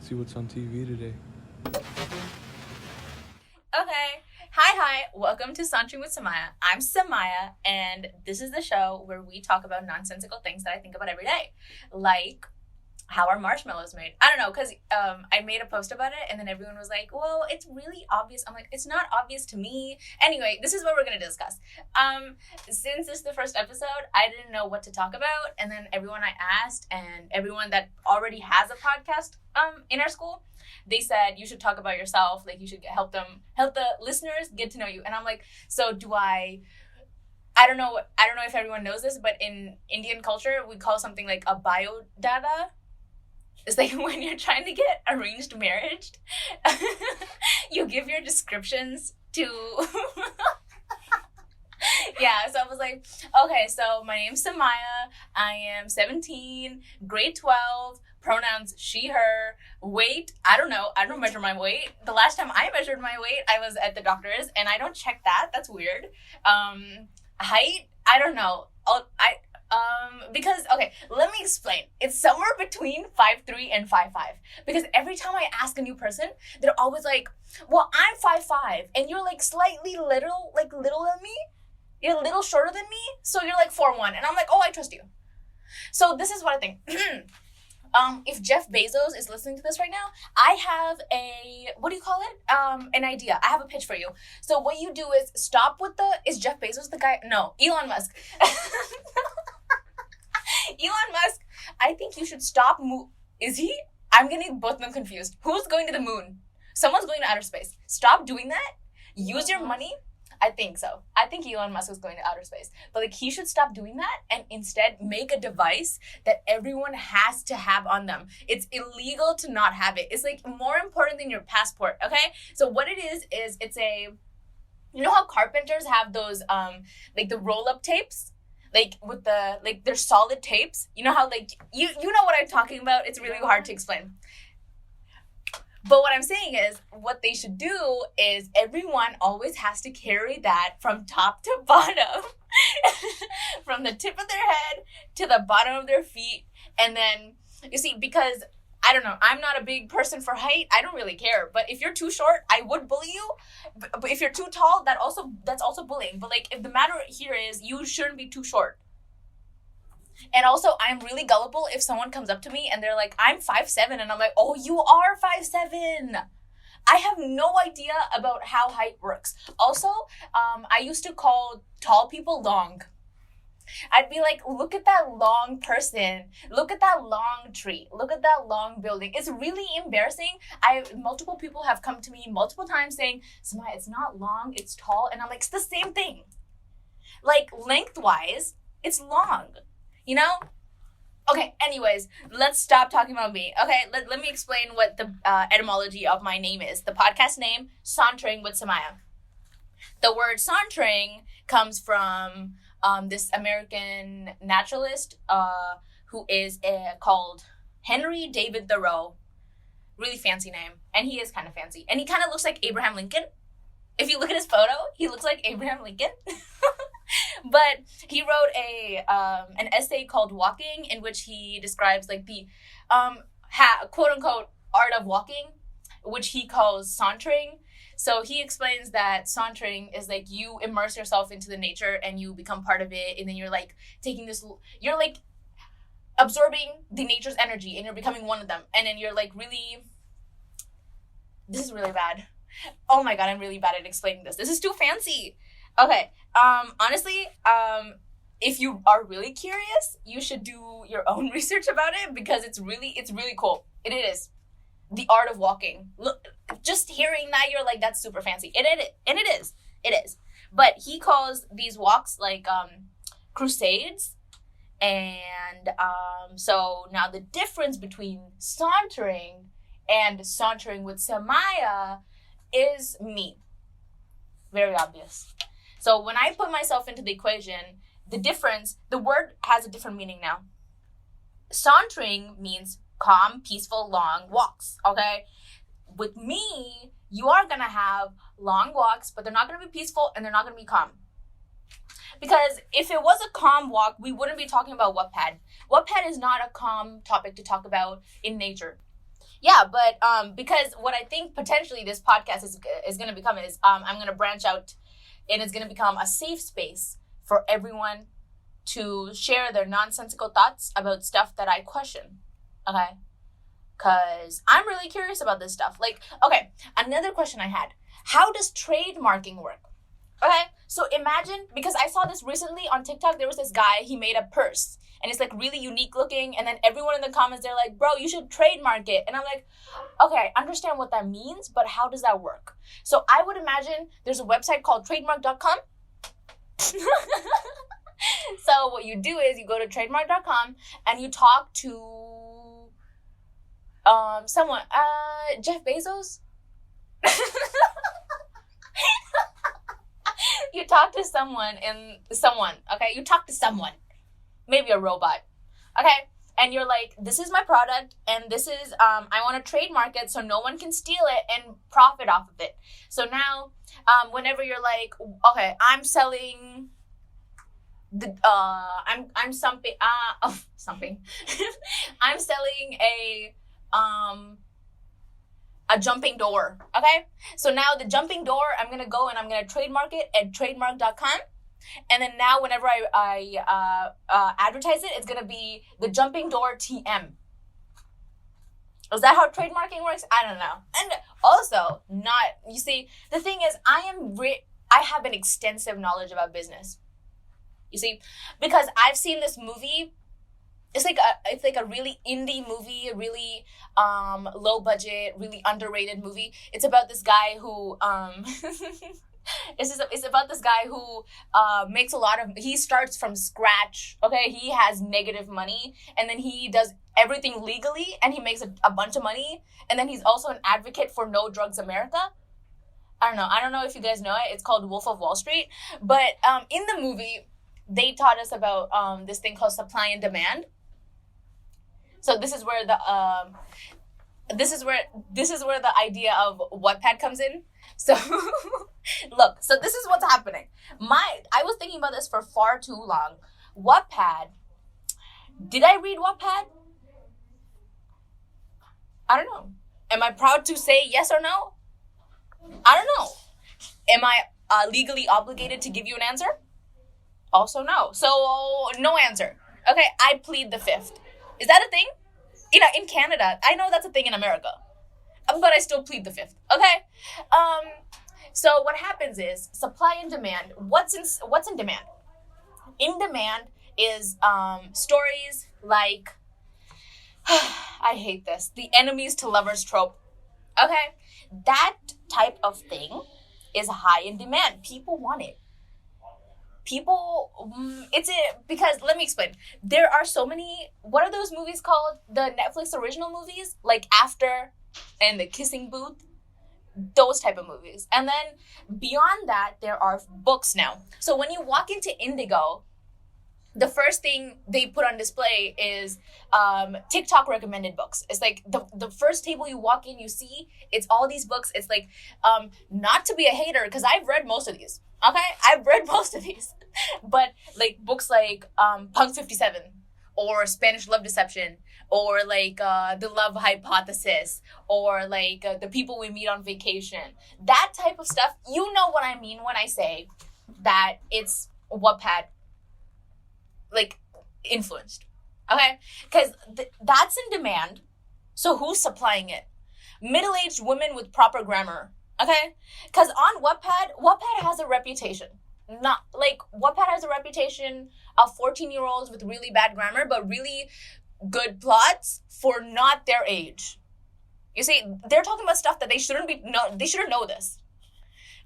See what's on TV today. Okay. Hi. Welcome to Sauntering with Sumaiya. I'm Sumaiya, and this is the show where we talk about nonsensical things that I think about every day. Like how are marshmallows made? I don't know, because I made a post about it, and then everyone was like, well, it's really obvious. I'm like, it's not obvious to me. Anyway, this is what we're going to discuss. Since this is the first episode, I didn't know what to talk about, and then everyone I asked, and everyone that already has a podcast in our school, they said you should talk about yourself, like you should help the listeners get to know you. And I'm like, so do I don't know if everyone knows this, but in Indian culture we call something like a biodata. It's like when you're trying to get arranged marriage, you give your descriptions to yeah, so I was like, okay, so my name's Sumaiya, I am 17, grade 12, pronouns she, her, weight, I don't measure my weight. The last time I measured my weight, I was at the doctor's, and I don't check that, that's weird. Height, I don't know. Because, okay, let me explain. It's somewhere between 5'3" and 5'5". Because every time I ask a new person, they're always like, well, I'm 5'5", and you're like slightly little than me. You're a little shorter than me, so you're like 4'1", and I'm like, oh, I trust you. So this is what I think. If Jeff Bezos is listening to this right now, I have an idea. I have a pitch for you. So what you do is stop with is Jeff Bezos the guy? No, Elon Musk. Elon Musk, I think you should stop is he? I'm getting both of them confused. Who's going to the moon? Someone's going to outer space. Stop doing that. Use your money. I think so. I think Elon Musk is going to outer space. But like he should stop doing that and instead make a device that everyone has to have on them. It's illegal to not have it. It's like more important than your passport, okay? So what it is it's you know how carpenters have those like the roll-up tapes? Like with they're solid tapes. You know how like you know what I'm talking about? It's really hard to explain. But what I'm saying is, what they should do is everyone always has to carry that from top to bottom. From the tip of their head to the bottom of their feet. And then, you see, because, I don't know, I'm not a big person for height. I don't really care. But if you're too short, I would bully you. But if you're too tall, that's also bullying. But like, if the matter here is, you shouldn't be too short. And also, I'm really gullible if someone comes up to me and they're like, I'm 5'7", and I'm like, oh, you are 5'7". I have no idea about how height works. Also, I used to call tall people long. I'd be like, look at that long person. Look at that long tree. Look at that long building. It's really embarrassing. Multiple people have come to me multiple times saying, Sumaiya, it's not long, it's tall. And I'm like, it's the same thing. Like, lengthwise, it's long. You know? Okay, anyways, let's stop talking about me. Okay, let me explain what the etymology of my name is. The podcast name, Sauntering with Sumaiya. The word sauntering comes from this American naturalist who is called Henry David Thoreau. Really fancy name. And he is kind of fancy. And he kind of looks like Abraham Lincoln. If you look at his photo, he looks like Abraham Lincoln. But he wrote an essay called Walking, in which he describes like the quote unquote art of walking, which he calls sauntering. So he explains that sauntering is like you immerse yourself into the nature and you become part of it, and then you're like you're like absorbing the nature's energy and you're becoming one of them, and then you're like this is really bad. Oh my god, I'm really bad at explaining this. This is too fancy. Okay, honestly, if you are really curious, you should do your own research about it because it's really cool. It is. The art of walking. Look, just hearing that, you're like, that's super fancy. And it is. But he calls these walks like crusades. And so now the difference between sauntering and sauntering with Sumaiya is me. Very obvious. So when I put myself into the equation, the word has a different meaning now. Sauntering means calm, peaceful, long walks, okay? With me, you are going to have long walks, but they're not going to be peaceful and they're not going to be calm. Because if it was a calm walk, we wouldn't be talking about Wattpad. Wattpad is not a calm topic to talk about in nature. Yeah, but because what I think potentially this podcast is going to become is I'm going to branch out, and it's going to become a safe space for everyone to share their nonsensical thoughts about stuff that I question. Okay? Because I'm really curious about this stuff. Like, okay, another question I had. How does trademarking work? Okay, so imagine, because I saw this recently on TikTok, there was this guy, he made a purse. And it's like really unique looking. And then everyone in the comments, they're like, bro, you should trademark it. And I'm like, okay, I understand what that means, but how does that work? So I would imagine there's a website called trademark.com. So what you do is you go to trademark.com and you talk to someone, Jeff Bezos. You talk to someone, okay? You talk to someone, maybe a robot, okay? And you're like, this is my product, and this is, I want to trademark it so no one can steal it and profit off of it. So now, whenever you're like, okay, I'm selling I'm something, I'm selling a jumping door, okay? So now the jumping door, I'm going to go and I'm going to trademark it at trademark.com. And then now whenever I advertise it, it's going to be the jumping door TM. Is that how trademarking works? I don't know. And also, you see, the thing is, I have an extensive knowledge about business. You see, because I've seen this movie. It's like a really indie movie, a really low budget, really underrated movie. It's about this guy who it's about this guy who makes he starts from scratch. Okay, he has negative money, and then he does everything legally, and he makes a bunch of money, and then he's also an advocate for No Drugs America. I don't know if you guys know it. It's called Wolf of Wall Street. But in the movie, they taught us about this thing called supply and demand. So this is where the idea of Wattpad comes in. So look, so this is what's happening. I was thinking about this for far too long. Wattpad. Did I read Wattpad? I don't know. Am I proud to say yes or no? I don't know. Am I legally obligated to give you an answer? Also no. So no answer. Okay, I plead the fifth. Is that a thing? In Canada, I know that's a thing in America, but I still plead the fifth. Okay. So what happens is supply and demand. What's in demand? In demand is stories like I hate this, the enemies to lovers trope. Okay, that type of thing is high in demand. People want it. Because let me explain. There are so many, what are those movies called? The Netflix original movies, like After and The Kissing Booth, those type of movies. And then beyond that, there are books now. So when you walk into Indigo, the first thing they put on display is TikTok recommended books. It's like the first table you walk in, you see, it's all these books. It's like, not to be a hater, because I've read most of these. Okay? I've read most of these. But like books like Punk 57 or Spanish Love Deception or like The Love Hypothesis or like The People We Meet on Vacation. That type of stuff, you know what I mean when I say that it's Wattpad like influenced. Okay? Because that's in demand. So who's supplying it? Middle-aged women with proper grammar. Okay? Because on Wattpad has a reputation. Wattpad has a reputation of 14-year-olds with really bad grammar, but really good plots for not their age. You see, they're talking about stuff that they shouldn't know this.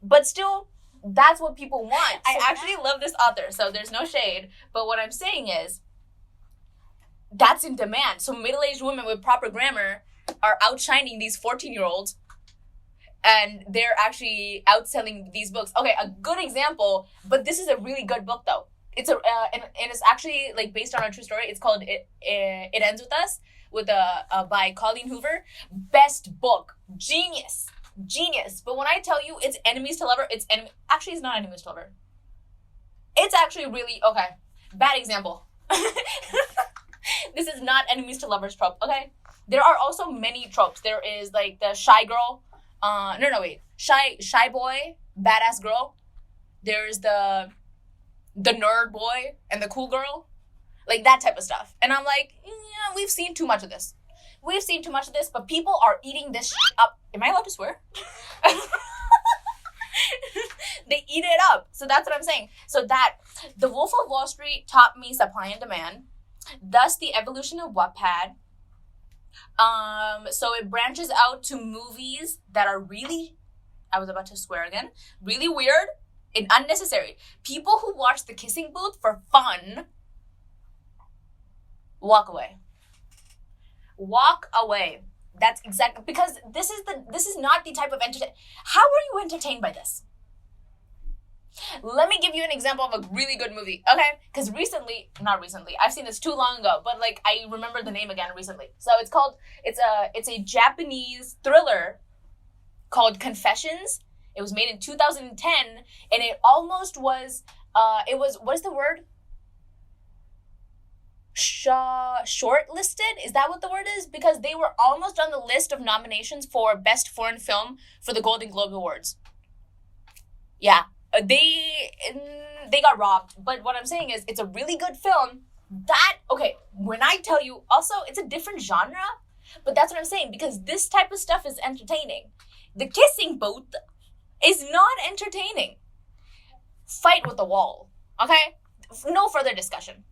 But still, that's what people want. I actually love this author, so there's no shade. But what I'm saying is, that's in demand. So middle-aged women with proper grammar are outshining these 14-year-olds, and they're actually outselling these books. Okay, a good example, but this is a really good book though. It's and it's actually like based on a true story. It's called It Ends With Us by Colleen Hoover. Best book, genius. But when I tell you it's enemies to lover, actually it's not enemies to lover. It's actually really bad example. This is not enemies to lovers trope. Okay, there are also many tropes. There is like the shy girl, shy boy, badass girl. There's the nerd boy and the cool girl, like that type of stuff. And I'm like, yeah, we've seen too much of this. But people are eating this shit up. Am I allowed to swear? They eat it up. So that's what I'm saying. So that the Wolf of Wall Street taught me supply and demand. Thus the evolution of Wattpad. So it branches out to movies that are really, I was about to swear again, really weird and unnecessary. People who watch The Kissing Booth for fun, walk away. That's exactly, because this is not the type of entertainment. How are you entertained by this? Let me give you an example of a really good movie, okay? Because not recently, I've seen this too long ago, but like I remember the name again recently. So it's a Japanese thriller called Confessions. It was made in 2010, and it almost was, what is the word? Shortlisted? Is that what the word is? Because they were almost on the list of nominations for Best Foreign Film for the Golden Globe Awards. Yeah, they got robbed. But what I'm saying is, it's a really good film. When I tell you, also, it's a different genre, but that's what I'm saying, because this type of stuff is entertaining. The Kissing Booth is not entertaining. Fight with the wall, okay? No further discussion.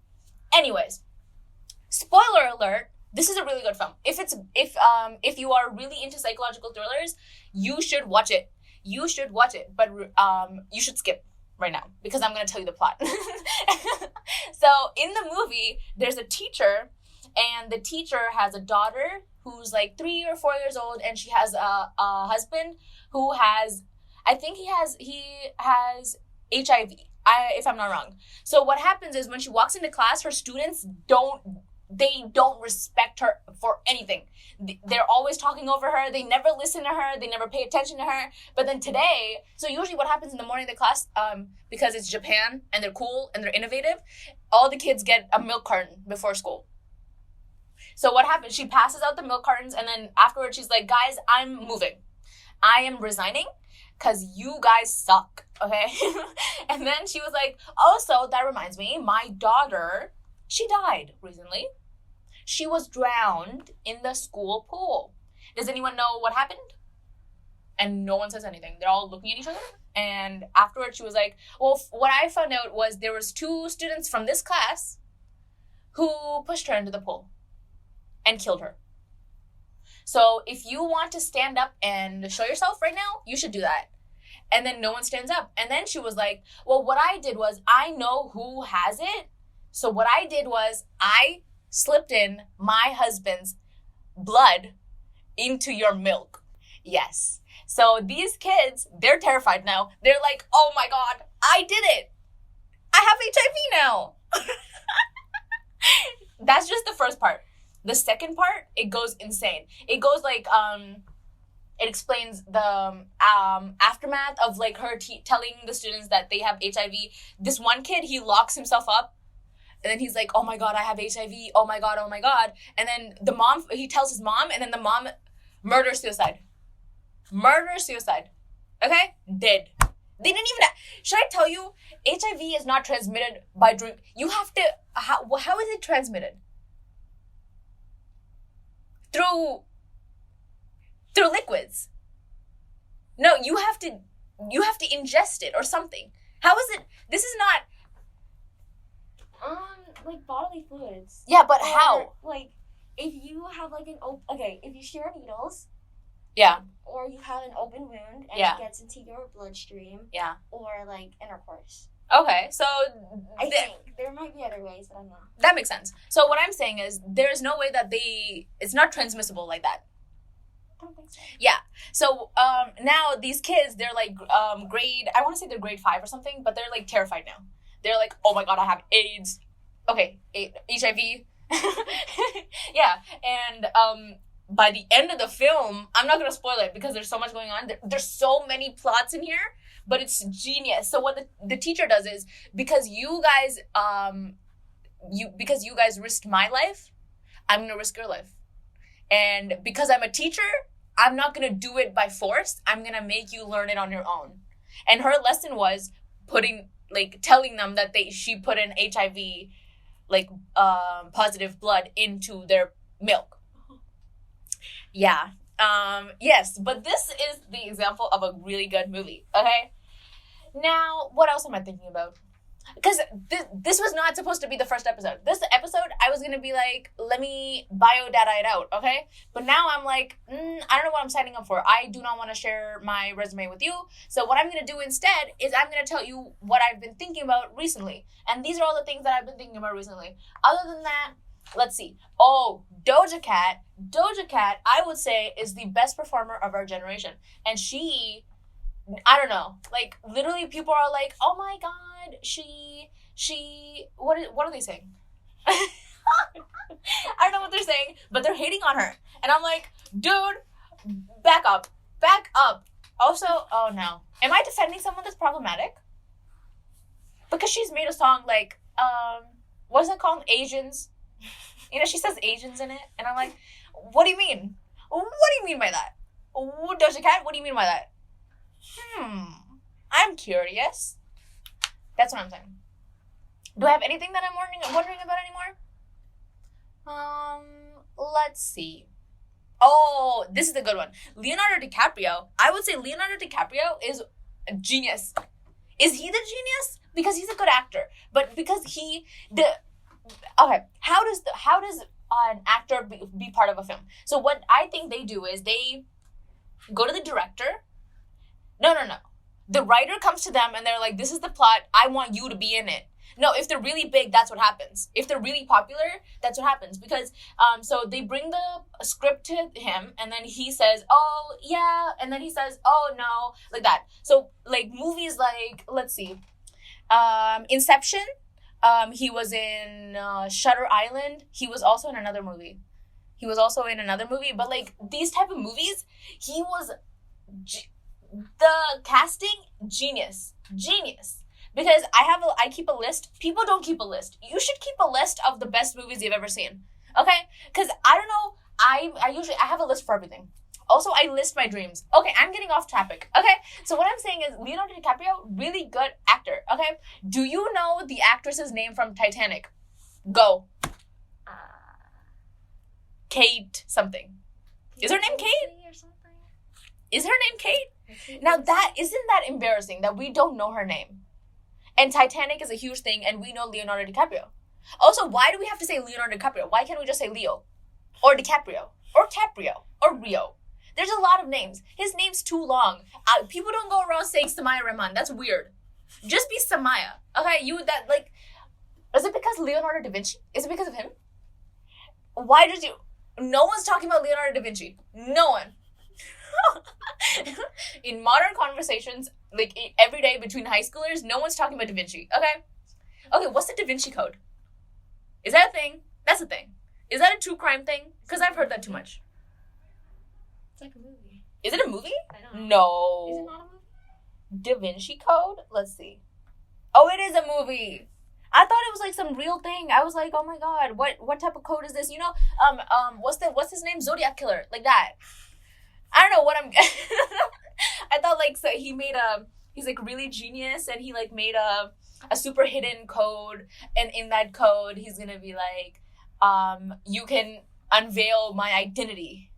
Anyways, spoiler alert, this is a really good film. If you are really into psychological thrillers, you should watch it. But you should skip right now, because I'm going to tell you the plot. So in the movie, there's a teacher, and the teacher has a daughter who's like 3 or 4 years old, and she has a husband who has, I think he has HIV, if I'm not wrong. So what happens is, when she walks into class, her students don't respect her for anything. They're always talking over her. They never listen to her. They never pay attention to her. But then today, so usually what happens in the morning of the class, because it's Japan and they're cool and they're innovative, all the kids get a milk carton before school. So what happens? She passes out the milk cartons, and then afterwards she's like, guys, I'm moving. I am resigning because you guys suck, okay? And then she was like, also, that reminds me, my daughter, she died recently. She was drowned in the school pool. Does anyone know what happened? And no one says anything. They're all looking at each other. And afterwards she was like, well, what I found out was there was 2 students from this class who pushed her into the pool and killed her. So if you want to stand up and show yourself right now, you should do that. And then no one stands up. And then she was like, well, what I did was, I know who has it. So what I did was, I slipped in my husband's blood into your milk. Yes. So these kids, they're terrified now. They're like, oh my God, I did it. I have HIV now. That's just the first part. The second part, it goes insane. It goes like, it explains the aftermath of like her telling the students that they have HIV. This one kid, he locks himself up. And then he's like, oh my God, I have HIV. Oh my God, oh my God. And then he tells his mom, and then the mom murders suicide. Okay? Dead. They didn't even, should I tell you, HIV is not transmitted by drink. You have to, how is it transmitted? Through liquids. No, you have to ingest it or something. How is it, this is not, like bodily fluids. Yeah, but how? Like, if you have like if you share needles. Yeah. Or you have an open wound and it gets into your bloodstream. Yeah. Or like intercourse. Okay, so I think there might be other ways, but I'm not. That makes sense. So what I'm saying is, there is no way that it's not transmissible like that. I don't think so. Yeah. So now these kids, they're like I want to say they're grade 5 or something, but they're like terrified now. They're like, oh my God, I have AIDS. Okay, HIV. Yeah, and by the end of the film, I'm not going to spoil it because there's so much going on. There's so many plots in here, but it's genius. So what the teacher does is, because you guys risked my life, I'm going to risk your life. And because I'm a teacher, I'm not going to do it by force. I'm going to make you learn it on your own. And her lesson was telling them that she put an HIV, positive blood into their milk. Yeah. Yes, but this is the example of a really good movie, okay? Now, what else am I thinking about? Because this was not supposed to be the first episode. This episode, I was going to be like, let me bio-data it out, okay? But now I'm like, I don't know what I'm signing up for. I do not want to share my resume with you. So what I'm going to do instead is I'm going to tell you what I've been thinking about recently. And these are all the things that I've been thinking about recently. Other than that, let's see. Oh, Doja Cat. Doja Cat, I would say, is the best performer of our generation. And she... I don't know. Like, literally, people are like, oh my god, what are they saying? I don't know what they're saying, but they're hating on her. And I'm like, dude, back up. Also, oh no. Am I defending someone that's problematic? Because she's made a song like, what is it called? Asians. You know, she says Asians in it. And I'm like, what do you mean? What do you mean by that? Doja Cat, what do you mean by that? I'm curious. That's what I'm saying. Do I have anything that I'm wondering about anymore? Let's see. Oh, this is a good one. Leonardo DiCaprio. I would say Leonardo DiCaprio is a genius. Is he the genius? Because he's a good actor. But because how does an actor be part of a film? So what I think they do is they go to the director. No. The writer comes to them and they're like, this is the plot. I want you to be in it. No, if they're really big, that's what happens. If they're really popular, that's what happens. Because, so they bring the script to him and then he says, oh, yeah. And then he says, oh, no, like that. So, like, movies like, let's see, Inception. He was in Shutter Island. He was also in another movie. But, like, these type of movies, he was... the casting, genius. Because I keep a list. People don't keep a list. You should keep a list of the best movies you've ever seen. Okay? Because I don't know, I have a list for everything. Also, I list my dreams. Okay, I'm getting off topic. Okay? So what I'm saying is Leonardo DiCaprio, really good actor. Okay? Do you know the actress's name from Titanic? Go. Kate something. Is her name Kate? Is her name Kate? Now isn't that embarrassing that we don't know her name? And Titanic is a huge thing and we know Leonardo DiCaprio. Also, why do we have to say Leonardo DiCaprio? Why can't we just say Leo? Or DiCaprio? Or Taprio? Or Rio? There's a lot of names. His name's too long. People don't go around saying Sumaiya Rahman. That's weird. Just be Sumaiya. Okay, is it because Leonardo da Vinci? Is it because of him? No one's talking about Leonardo da Vinci. No one. In modern conversations, like every day between high schoolers, no one's talking about Da Vinci. Okay, what's the Da Vinci Code? Is that a thing? That's a thing. Is that a true crime thing? Because I've heard that too much. It's like a movie. Is it a movie? I don't know. No. Is it not a movie? Da Vinci Code? Let's see. Oh, it is a movie. I thought it was like some real thing. I was like, oh my god, what type of code is this? You know, what's his name? Zodiac Killer, like that. I don't know what I'm... I thought, like, so he's, like, really genius, and he, like, made a super hidden code, and in that code, he's gonna be like, you can unveil my identity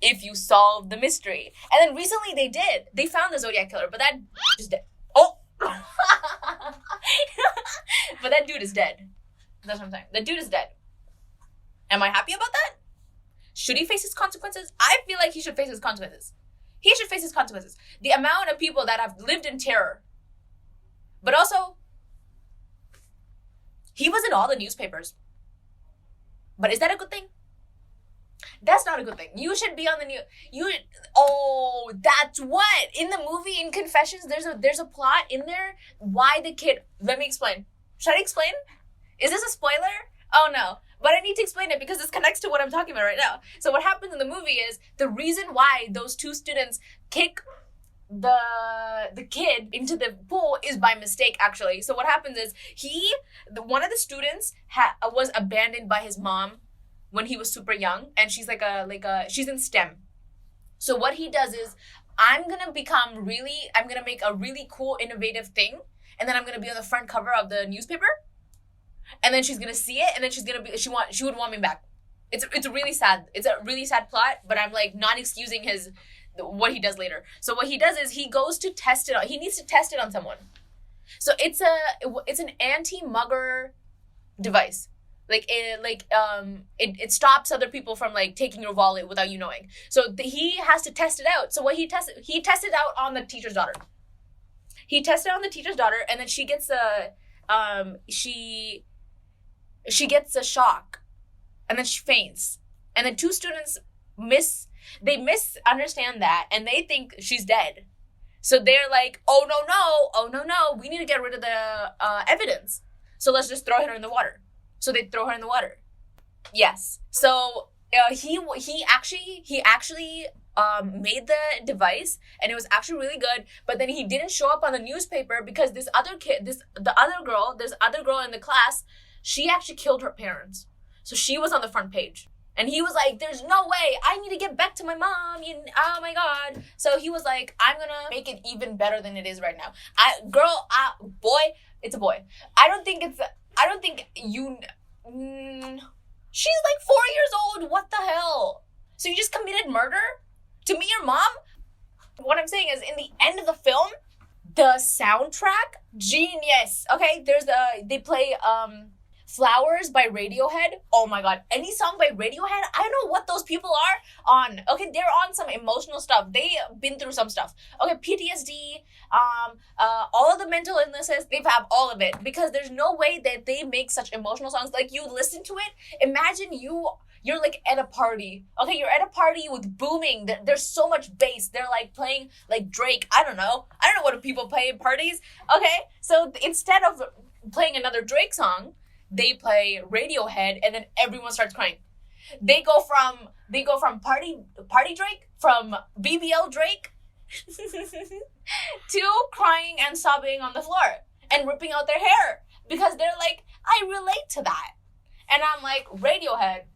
if you solve the mystery. And then recently they did. They found the Zodiac Killer, but that is dead. Oh! But that dude is dead. That's what I'm saying. The dude is dead. Am I happy about that? Should he face his consequences? I feel like he should face his consequences. He should face his consequences. The amount of people that have lived in terror. But also, he was in all the newspapers. But is that a good thing? That's not a good thing. You should be on the news. Oh, that's what. In the movie, in Confessions, there's a plot in there. Why the kid... Let me explain. Should I explain? Is this a spoiler? Oh, no. But I need to explain it because this connects to what I'm talking about right now. So what happens in the movie is the reason why those two students kick the kid into the pool is by mistake, actually. So what happens is one of the students was abandoned by his mom when he was super young, and she's she's in STEM. So what he does is, I'm gonna make a really cool, innovative thing, and then I'm gonna be on the front cover of the newspaper, and then she's gonna see it, and then she would want me back. It's really sad. It's a really sad plot, but I'm like not excusing what he does later. So what he does is he goes to test it on. He needs to test it on someone. So it's an anti-mugger device. It stops other people from like taking your wallet without you knowing. So he has to test it out. So what he tested out on the teacher's daughter. He tested on the teacher's daughter, and then she gets she gets a shock, and then she faints, and then two students misunderstand that, and they think she's dead. So they're like, oh no, we need to get rid of the evidence. So let's just throw her in the water. So they throw her in the water. Yes. So he actually made the device, and it was actually really good. But then he didn't show up on the newspaper because this other girl in the class, she actually killed her parents. So she was on the front page. And he was like, there's no way. I need to get back to my mom. Oh my God. So he was like, I'm going to make it even better than it is right now. Boy, it's a boy. She's like 4 years old. What the hell? So you just committed murder to me, your mom? What I'm saying is, in the end of the film, the soundtrack, genius. Okay, they play Flowers by Radiohead. Oh my God, any song by Radiohead? I don't know what those people are on. Okay, they're on some emotional stuff. They've been through some stuff. Okay, PTSD, all of the mental illnesses, they have all of it, because there's no way that they make such emotional songs. Like, you listen to it, imagine you're like at a party. Okay, you're at a party with booming. There's so much bass. They're like playing like Drake. I don't know what people play at parties. Okay, so instead of playing another Drake song, they play Radiohead, and then everyone starts crying. They go from party Drake, from BBL Drake, to crying and sobbing on the floor and ripping out their hair, because they're like, I relate to that. And I'm like, Radiohead,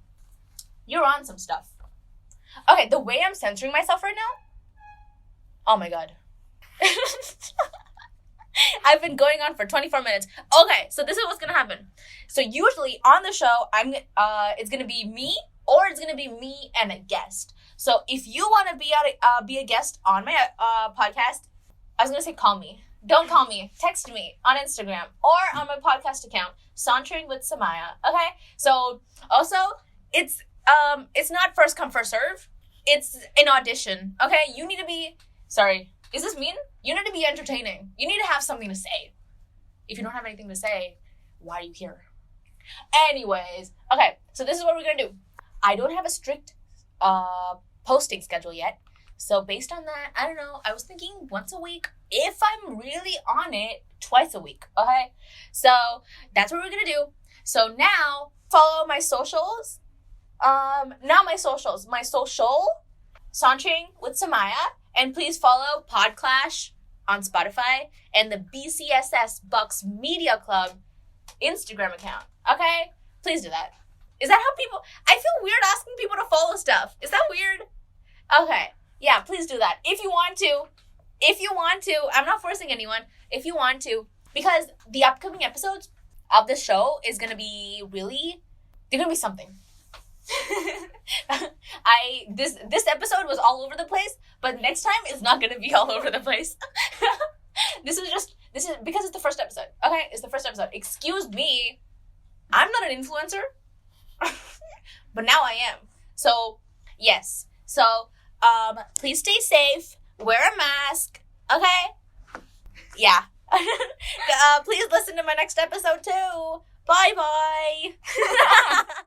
you're on some stuff. Okay, the way I'm censoring myself right now, oh my God. I've been going on for 24 minutes. Okay, so this is what's gonna happen. So usually on the show, it's gonna be me, or it's gonna be me and a guest. So if you want to be a guest on my podcast, I was gonna say call me. Don't call me. Text me on Instagram or on my podcast account, Sauntering with Sumaiya. Okay. So also, it's not first come first serve. It's an audition. Okay. You need to be. Sorry. Is this mean? You need to be entertaining. You need to have something to say. If you don't have anything to say, why are you here? Anyways, okay, so this is what we're going to do. I don't have a strict posting schedule yet. So based on that, I don't know, I was thinking once a week. If I'm really on it, twice a week, okay? So that's what we're going to do. So now, follow my socials. My social, Sauntering with Sumaiya. And please follow PODCLASH on Spotify and the BCSS Bucks Media Club Instagram account. Okay? Please do that. Is that how people... I feel weird asking people to follow stuff. Is that weird? Okay. Yeah, please do that. If you want to. I'm not forcing anyone. If you want to. Because the upcoming episodes of the show is going to be really... They're going to be something. This episode was all over the place, but next time it's not gonna be all over the place. This is because it's the first episode. Okay, it's the first episode. Excuse me, I'm not an influencer, but now I am. So yes. So please stay safe. Wear a mask. Okay. Yeah. Please listen to my next episode too. Bye bye.